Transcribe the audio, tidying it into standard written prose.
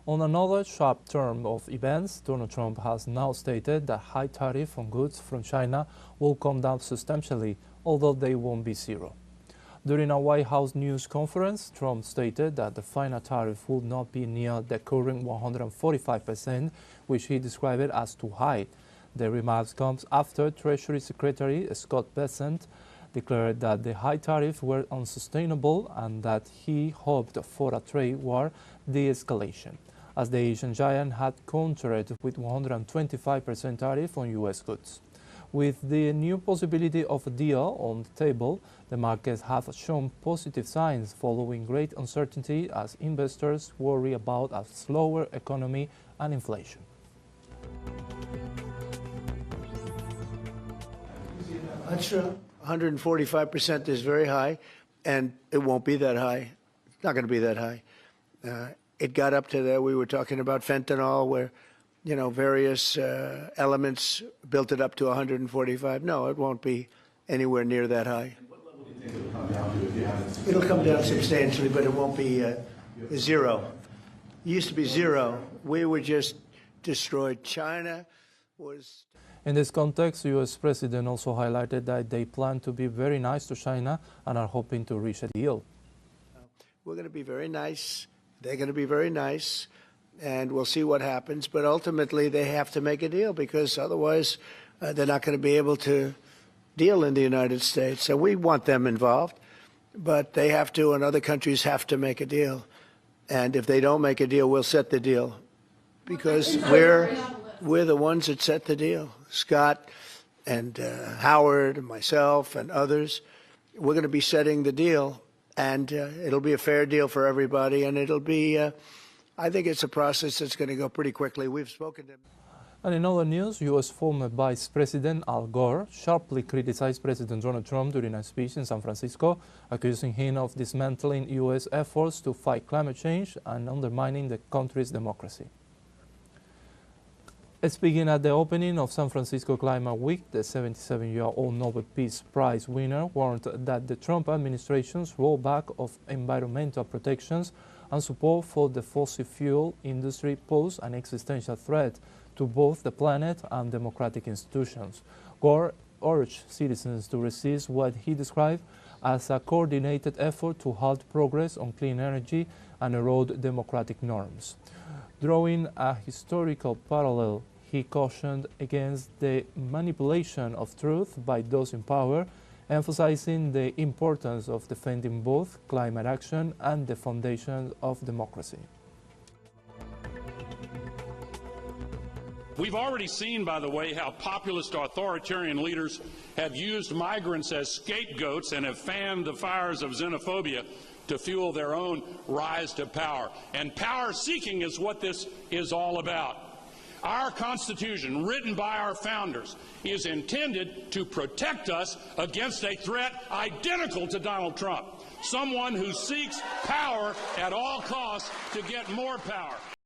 On another sharp turn of events, Donald Trump has now stated that high tariff on goods from China will come down substantially, although they won't be zero. During a White House news conference, Trump stated that the final tariff would not be near the current 145%, which he described as too high. The remarks comes after Treasury Secretary Scott Bessent declared that the high tariffs were unsustainable and that he hoped for a trade war de-escalation, as the Asian giant had countered with 125% tariff on U.S. goods. With the new possibility of a deal on the table, the markets have shown positive signs following great uncertainty as investors worry about a slower economy and inflation. That's true. 145% is very high, and it won't be that high. It's not going to be that high. It got up to there. We were talking about fentanyl, where, you know, various elements built it up to 145. No, it won't be anywhere near that high. And what level do you think it'll come down to if you haven't? It'll come down substantially, but it won't be zero. It used to be zero. We were just destroyed. China was... In this context, U.S. President also highlighted that they plan to be very nice to China and are hoping to reach a deal. We're going to be very nice. They're going to be very nice, and we'll see what happens. But ultimately, they have to make a deal because otherwise they're not going to be able to deal in the United States. So we want them involved, but they have to, and other countries have to make a deal. And if they don't make a deal, we'll set the deal because we're the ones that set the deal. Scott and Howard and myself and others, we're going to be setting the deal, and it'll be a fair deal for everybody, and it'll be, I think it's a process that's going to go pretty quickly. We've spoken to them. And in other news, U.S. former Vice President Al Gore sharply criticized President Donald Trump during a speech in San Francisco, accusing him of dismantling U.S. efforts to fight climate change and undermining the country's democracy. Speaking at the opening of San Francisco Climate Week, the 77-year-old Nobel Peace Prize winner warned that the Trump administration's rollback of environmental protections and support for the fossil fuel industry pose an existential threat to both the planet and democratic institutions. Gore urged citizens to resist what he described as a coordinated effort to halt progress on clean energy and erode democratic norms. Drawing a historical parallel, he cautioned against the manipulation of truth by those in power, emphasizing the importance of defending both climate action and the foundation of democracy. We've already seen, by the way, how populist authoritarian leaders have used migrants as scapegoats and have fanned the fires of xenophobia to fuel their own rise to power. And power seeking is what this is all about. Our Constitution, written by our founders, is intended to protect us against a threat identical to Donald Trump, someone who seeks power at all costs to get more power.